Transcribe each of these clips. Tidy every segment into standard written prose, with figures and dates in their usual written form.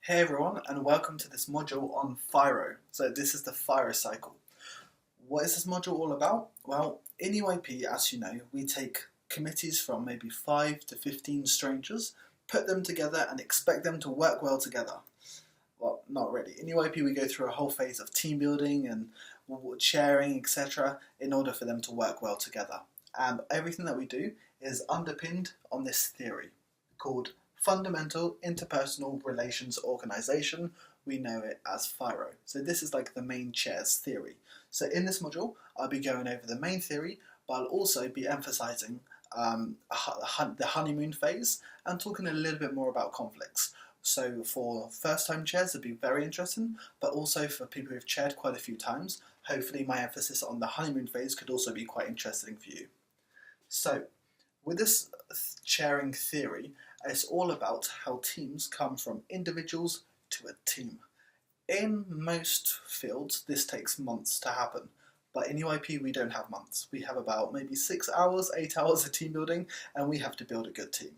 Hey everyone, and welcome to this module on FIRO. So this is the FIRO cycle. What is this module all about? Well, in UIP, as you know, we take committees from maybe 5 to 15 strangers, put them together and expect them to work well together. Well, not really. In UIP, we go through a whole phase of team building and sharing, etc., in order for them to work well together. And everything that we do is underpinned on this theory called Fundamental Interpersonal Relations Organization. We know it as FIRO. So this is like the main chair's theory. So in this module, I'll be going over the main theory, but I'll also be emphasizing the honeymoon phase and talking a little bit more about conflicts. So for first-time chairs, it'd be very interesting, but also for people who've chaired quite a few times, hopefully my emphasis on the honeymoon phase could also be quite interesting for you. So with this chairing theory, it's all about how teams come from individuals to a team. In most fields, this takes months to happen, but in UIP we don't have months. We have about maybe 6 hours, 8 hours of team building, and we have to build a good team.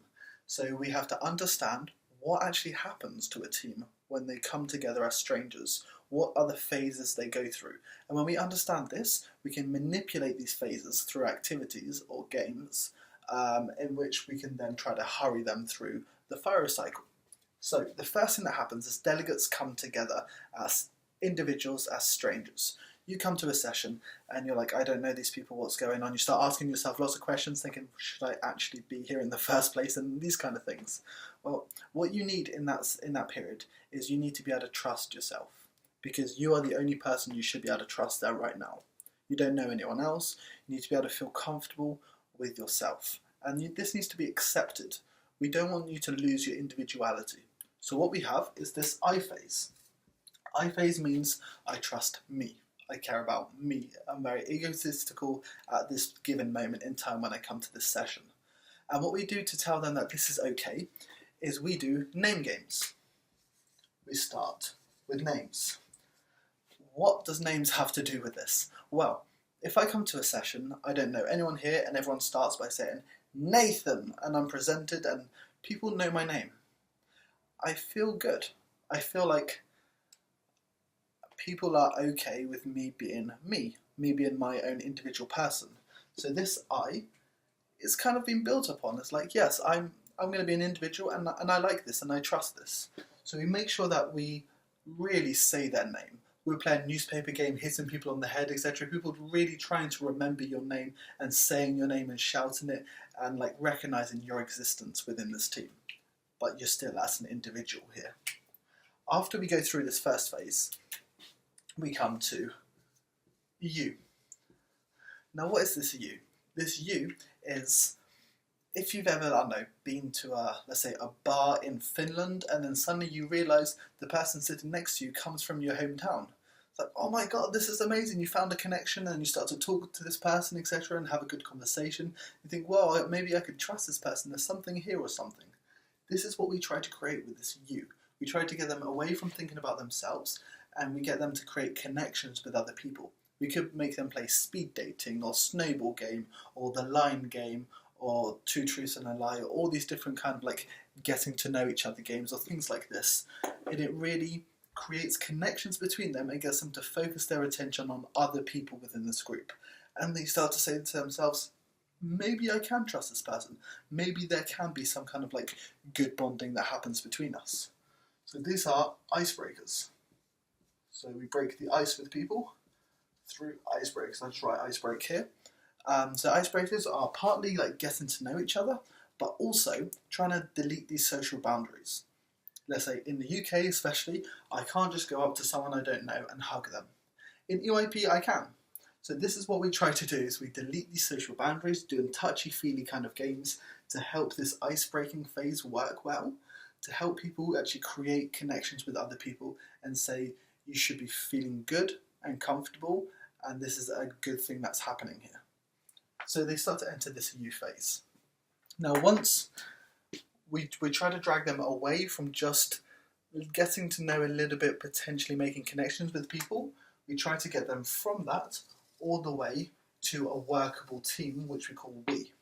So we have to understand what actually happens to a team when they come together as strangers, what are the phases they go through. And when we understand this, we can manipulate these phases through activities or games in which we can then try to hurry them through the FIRO cycle. So the first thing that happens is delegates come together as individuals, as strangers. You come to a session and you're like, I don't know these people, what's going on? You start asking yourself lots of questions thinking, should I actually be here in the first place, and these kind of things. Well, what you need in that period is you need to be able to trust yourself, because you are the only person you should be able to trust there right now. You don't know anyone else. You need to be able to feel comfortable with yourself, and this needs to be accepted. We don't want you to lose your individuality. So what we have is this I phase. I phase means I trust me. I care about me. I'm very egotistical at this given moment in time when I come to this session. And what we do to tell them that this is okay is we do name games. We start with names. What does names have to do with this? Well, if I come to a session, I don't know anyone here, and everyone starts by saying, Nathan, and I'm presented and people know my name. I feel good. I feel like people are okay with me being me being my own individual person. So this I is kind of been built upon. It's like, yes, I'm going to be an individual, and I like this and I trust this. So we make sure that we really say their name. We play a newspaper game, hitting people on the head, etc. People really trying to remember your name and saying your name and shouting it and like recognizing your existence within this team. But you're still as an individual here. After we go through this first phase, we come to you. Now, what is this you? This you is, if you've ever, I don't know, been to let's say a bar in Finland, and then suddenly you realise the person sitting next to you comes from your hometown. It's like, oh my god, this is amazing, you found a connection, and you start to talk to this person, etc., and have a good conversation. You think, well, maybe I could trust this person, there's something here or something. This is what we try to create with this you. We try to get them away from thinking about themselves, and we get them to create connections with other people. We could make them play speed dating, or snowball game, or the line game, or two truths and a lie, or all these different kind of like getting to know each other games, or things like this. And it really creates connections between them and gets them to focus their attention on other people within this group. And they start to say to themselves, maybe I can trust this person. Maybe there can be some kind of like good bonding that happens between us. So these are icebreakers. So we break the ice with people through icebreakers. I'll just write icebreak here. So icebreakers are partly like getting to know each other, but also trying to delete these social boundaries. Let's say in the UK especially, I can't just go up to someone I don't know and hug them. In UIP I can. So this is what we try to do, is we delete these social boundaries, doing touchy-feely kind of games to help this ice-breaking phase work well, to help people actually create connections with other people and say, you should be feeling good and comfortable, and this is a good thing that's happening here. So they start to enter this you phase. Now once we try to drag them away from just getting to know a little bit, potentially making connections with people, we try to get them from that all the way to a workable team, which we call we.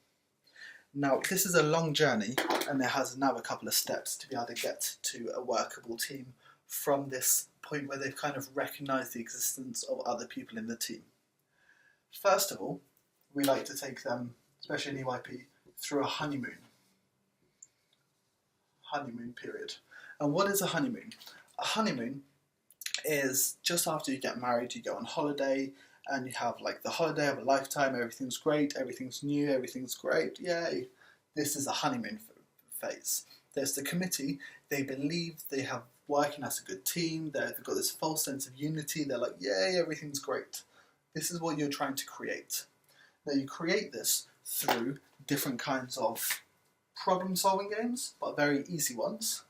Now, this is a long journey, and it has now a couple of steps to be able to get to a workable team from this point where they've kind of recognised the existence of other people in the team. First of all, we like to take them, especially in EYP, through a honeymoon period. And what is a honeymoon? A honeymoon is just after you get married, you go on holiday, and you have like the holiday of a lifetime. Everything's great, everything's new, everything's great, yay. This is a honeymoon phase. There's the committee. They believe they have working as a good team. They've got this false sense of unity. They're like, yay, everything's great. This is what you're trying to create. Now you create this through different kinds of problem-solving games, but very easy ones,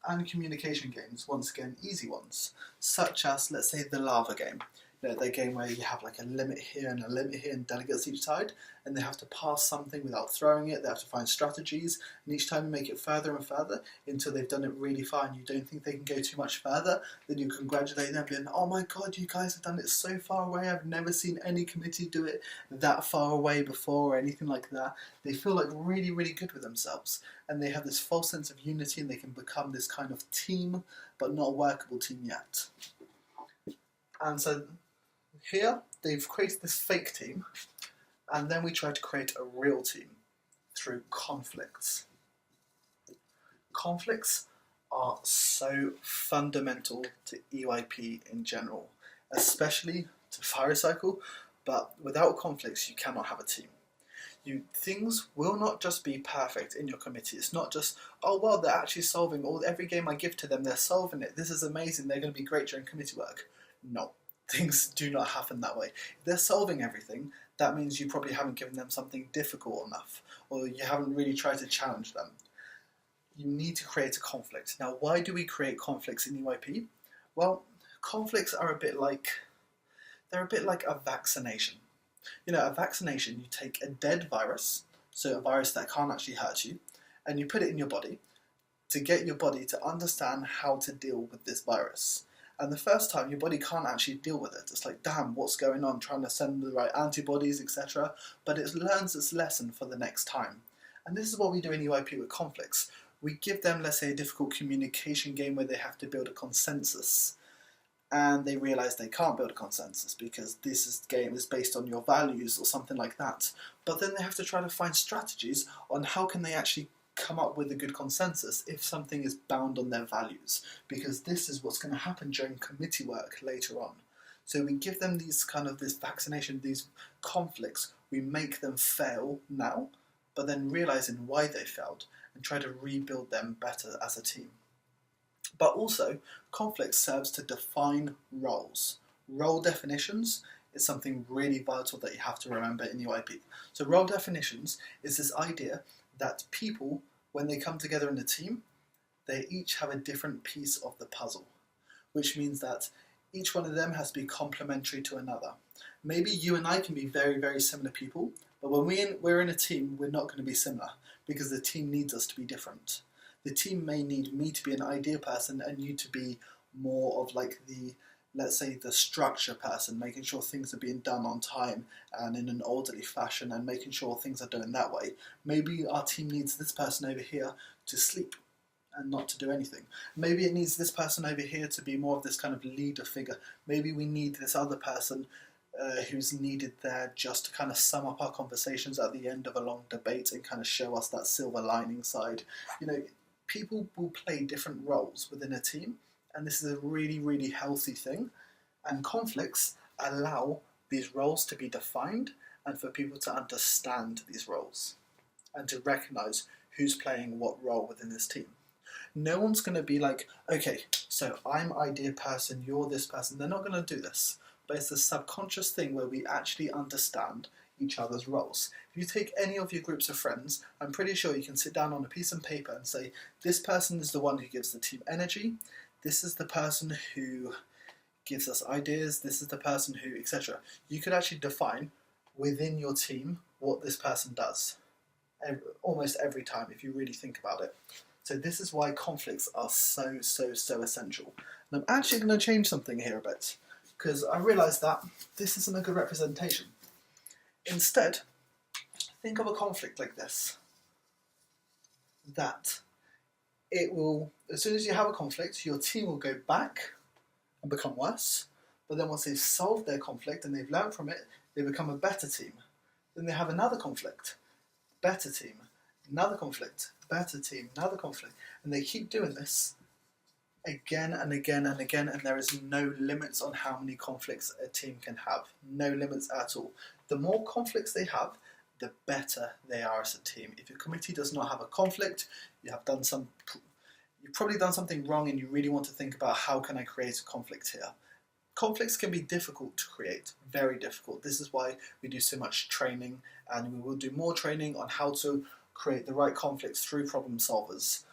and communication games, once again easy ones, such as, let's say, the lava game. You know, the game where you have like a limit here and a limit here and delegates each side, and they have to pass something without throwing it. They have to find strategies, and each time you make it further and further until they've done it really far and you don't think they can go too much further. Then you congratulate them and, oh my god, you guys have done it so far away. I've never seen any committee do it that far away before or anything like that. They feel like really, really good with themselves, and they have this false sense of unity, and they can become this kind of team, but not a workable team yet. And so here, they've created this fake team, and then we try to create a real team through conflicts. Conflicts are so fundamental to EYP in general, especially to FIRO cycle, but without conflicts you cannot have a team. Things will not just be perfect in your committee. It's not just, oh well, they're actually solving every game I give to them, they're solving it, this is amazing, they're going to be great during committee work. No. Things do not happen that way. If they're solving everything, that means you probably haven't given them something difficult enough, or you haven't really tried to challenge them. You need to create a conflict. Now, why do we create conflicts in EYP? Well, conflicts are a bit like a vaccination. You know, a vaccination, you take a dead virus, so a virus that can't actually hurt you, and you put it in your body to get your body to understand how to deal with this virus. And the first time, your body can't actually deal with it. It's like, damn, what's going on? Trying to send the right antibodies, etc. But it learns its lesson for the next time. And this is what we do in EYP with conflicts. We give them, let's say, a difficult communication game where they have to build a consensus. And they realise they can't build a consensus because this game is based on your values or something like that. But then they have to try to find strategies on how can they actually come up with a good consensus if something is bound on their values, because this is what's going to happen during committee work later on. So we give them this vaccination, these conflicts, we make them fail now, but then realizing why they failed and try to rebuild them better as a team. But also, conflict serves to define roles. Role definitions is something really vital that you have to remember in EYP. So role definitions is this idea that people, when they come together in a team, they each have a different piece of the puzzle, which means that each one of them has to be complementary to another. Maybe you and I can be very, very similar people, but when we're in a team, we're not going to be similar, because the team needs us to be different. The team may need me to be an idea person and you to be more of like the, let's say, the structure person, making sure things are being done on time and in an orderly fashion and making sure things are done that way. Maybe our team needs this person over here to sleep and not to do anything. Maybe it needs this person over here to be more of this kind of leader figure. Maybe we need this other person who's needed there just to kind of sum up our conversations at the end of a long debate and kind of show us that silver lining side. You know, people will play different roles within a team, and this is a really, really healthy thing. And conflicts allow these roles to be defined and for people to understand these roles and to recognise who's playing what role within this team. No one's going to be like, okay, so I'm idea person, you're this person. They're not going to do this. But it's a subconscious thing where we actually understand each other's roles. If you take any of your groups of friends, I'm pretty sure you can sit down on a piece of paper and say, this person is the one who gives the team energy, this is the person who gives us ideas, this is the person who, etc. You could actually define within your team what this person does almost every time if you really think about it. So this is why conflicts are so essential. And I'm actually going to change something here a bit, because I realised that this isn't a good representation. Instead, think of a conflict like this. that it will, as soon as you have a conflict, your team will go back and become worse. But then once they've solved their conflict and they've learned from it, they become a better team. Then they have another conflict, better team, another conflict, better team, another conflict. And they keep doing this again and again and again, and there is no limits on how many conflicts a team can have. No limits at all. The more conflicts they have, the better they are as a team. If your committee does not have a conflict, you've probably done something wrong, and you really want to think about, how can I create a conflict here? Conflicts can be difficult to create, very difficult. This is why we do so much training, and we will do more training on how to create the right conflicts through problem solvers.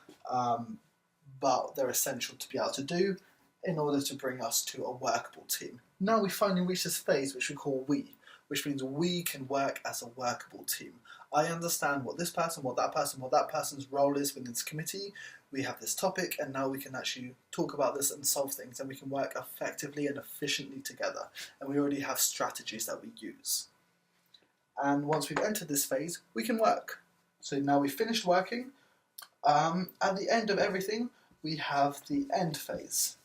But they're essential to be able to do in order to bring us to a workable team. Now we finally reach this phase which we call we, which means we can work as a workable team. I understand what this person, what that person's role is within this committee. We have this topic, and now we can actually talk about this and solve things, and we can work effectively and efficiently together. And we already have strategies that we use. And once we've entered this phase, we can work. So now we've finished working. At the end of everything, we have the end phase.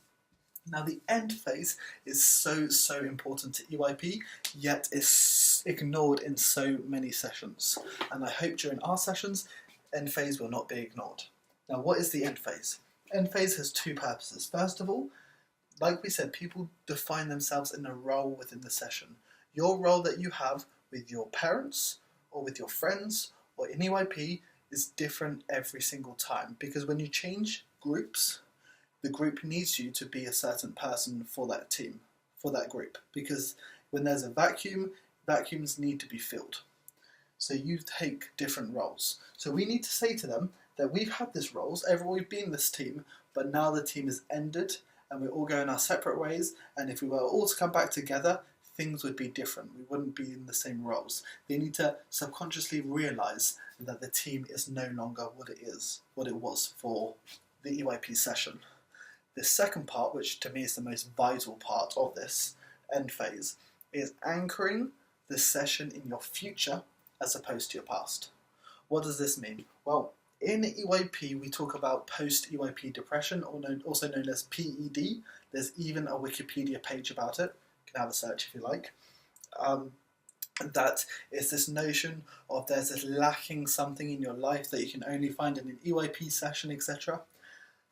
Now the end phase is so important to EYP, yet is ignored in so many sessions. And I hope during our sessions, end phase will not be ignored. Now what is the end phase? End phase has two purposes. First of all, like we said, people define themselves in a role within the session. Your role that you have with your parents or with your friends or in EYP is different every single time, because when you change groups, the group needs you to be a certain person for that team, for that group, because when there's a vacuum, vacuums need to be filled. So you take different roles. So we need to say to them that we've had these roles, we've been this team, but now the team is ended and we're all going our separate ways, and if we were all to come back together, things would be different. We wouldn't be in the same roles. They need to subconsciously realise that the team is no longer what it was for the EYP session. The second part, which to me is the most vital part of this end phase, is anchoring the session in your future as opposed to your past. What does this mean? Well, in EYP we talk about post-EYP depression, also known as PED. There's even a Wikipedia page about it. You can have a search if you like. That is this notion of there's this lacking something in your life that you can only find in an EYP session, etc.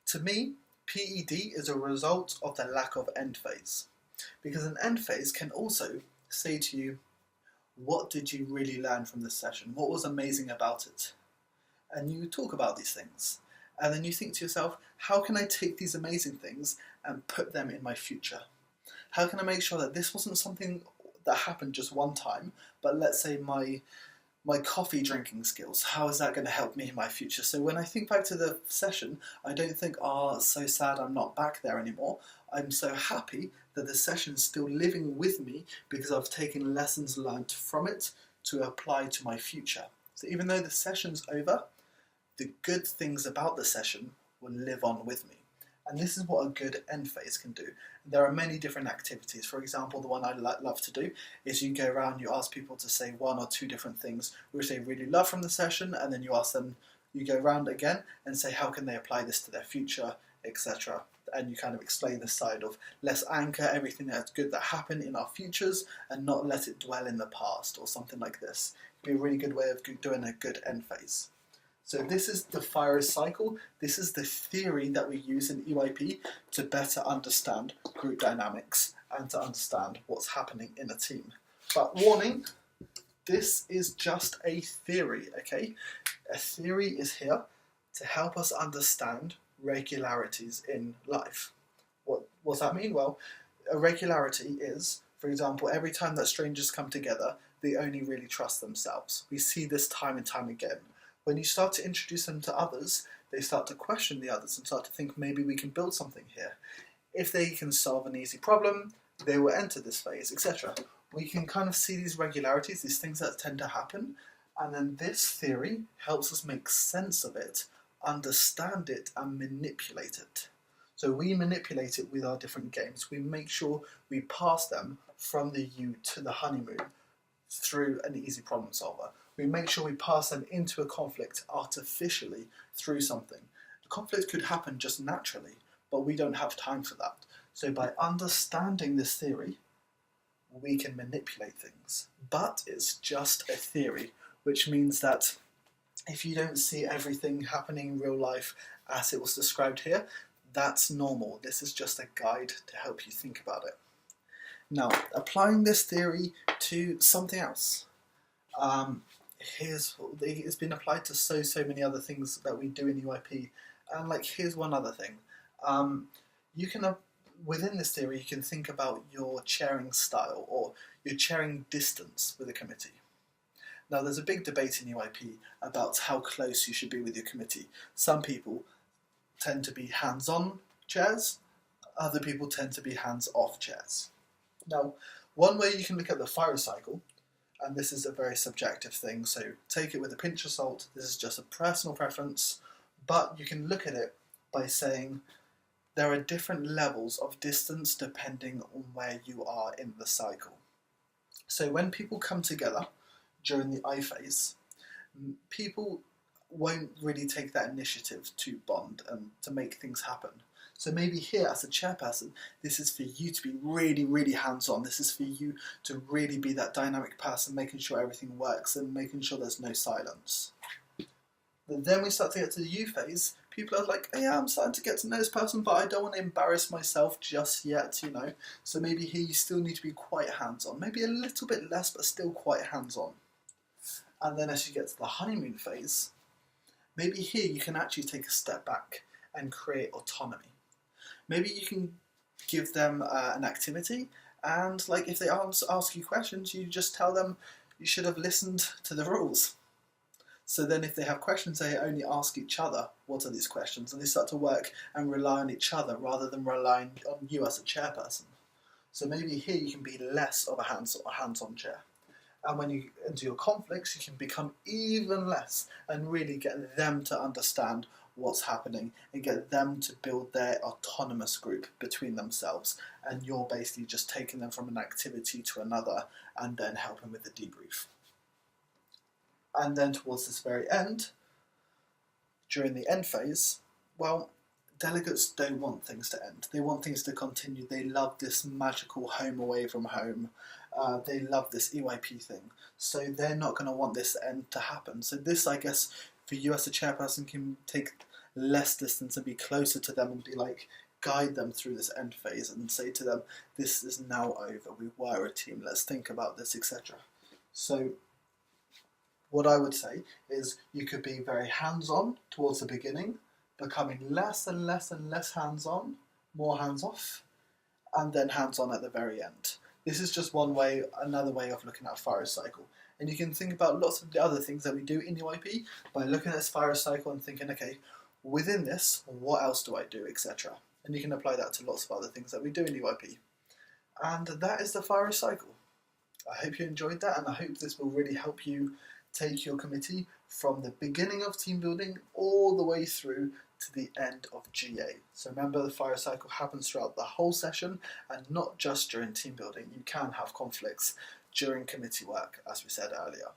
To me, PED is a result of the lack of end phase. Because an end phase can also say to you, what did you really learn from this session? What was amazing about it? And you talk about these things. And then you think to yourself, how can I take these amazing things and put them in my future? How can I make sure that this wasn't something that happened just one time, but let's say my coffee drinking skills, how is that going to help me in my future? So when I think back to the session, I don't think, so sad I'm not back there anymore. I'm so happy that the session is still living with me because I've taken lessons learned from it to apply to my future. So even though the session's over, the good things about the session will live on with me. And this is what a good end phase can do. There are many different activities. For example, the one I love to do is you go around, you ask people to say one or two different things which they really love from the session, and then you ask them, you go around again and say how can they apply this to their future, etc. And you kind of explain the side of let's anchor everything that's good that happened in our futures and not let it dwell in the past or something like this. It'd be a really good way of doing a good end phase. So this is the FIRO cycle. This is the theory that we use in EYP to better understand group dynamics and to understand what's happening in a team. But warning, this is just a theory, okay? A theory is here to help us understand regularities in life. What does that mean? Well, a regularity is, for example, every time that strangers come together, they only really trust themselves. We see this time and time again. When you start to introduce them to others, they start to question the others and start to think maybe we can build something here. If they can solve an easy problem, they will enter this phase, etc. We can kind of see these regularities, these things that tend to happen, and then this theory helps us make sense of it, understand it, and manipulate it. So we manipulate it with our different games. We make sure we pass them from the U to the honeymoon through an easy problem solver. we make sure we pass them into a conflict artificially through something. The conflict could happen just naturally, but we don't have time for that. So by understanding this theory, we can manipulate things. But it's just a theory, which means that if you don't see everything happening in real life as it was described here, that's normal. This is just a guide to help you think about it. Now, applying this theory to something else. It's been applied to so many other things that we do in UIP. And here's one other thing. You can, within this theory, you can think about your chairing style or your chairing distance with a committee. Now, there's a big debate in UIP about how close you should be with your committee. Some people tend to be hands-on chairs, other people tend to be hands-off chairs. Now, one way you can look at the FIRO cycle, and this is a very subjective thing, so take it with a pinch of salt, this is just a personal preference, but you can look at it by saying there are different levels of distance depending on where you are in the cycle. So when people come together during the I phase, people won't really take that initiative to bond and to make things happen. So maybe here as a chairperson, this is for you to be really hands-on. This is for you to really be that dynamic person, making sure everything works and making sure there's no silence. But then we start to get to the U phase. People are like, yeah, I'm starting to get to know this person, but I don't want to embarrass myself just yet, So maybe here you still need to be quite hands-on. Maybe a little bit less, but still quite hands-on. And then as you get to the honeymoon phase, maybe here you can actually take a step back and create autonomy. Maybe you can give them an activity, and if they ask you questions, you just tell them you should have listened to the rules. So then if they have questions, they only ask each other, what are these questions? And they start to work and rely on each other rather than relying on you as a chairperson. So maybe here you can be less of a hands-on chair. And when you enter your conflicts, you can become even less and really get them to understand what's happening and get them to build their autonomous group between themselves. And you're basically just taking them from an activity to another and then helping with the debrief. And then towards this very end, during the end phase, delegates don't want things to end. They want things to continue. They love this magical home away from home. They love this EYP thing. So they're not going to want this end to happen. So this, I guess, for you as a chairperson can take less distance and be closer to them and be guide them through this end phase and say to them, this is now over. We were a team. Let's think about this, etc. So what I would say is you could be very hands-on towards the beginning, becoming less and less and less hands-on, more hands-off, and then hands-on at the very end. This is just another way of looking at a FIRO cycle. And you can think about lots of the other things that we do in UIP by looking at this FIRO cycle and thinking, okay, within this, what else do I do, etc. And you can apply that to lots of other things that we do in UIP. And that is the FIRO cycle. I hope you enjoyed that, and I hope this will really help you take your committee from the beginning of team building all the way through to the end of GA. So remember, the FIRO cycle happens throughout the whole session and not just during team building. You can have conflicts during committee work, as we said earlier.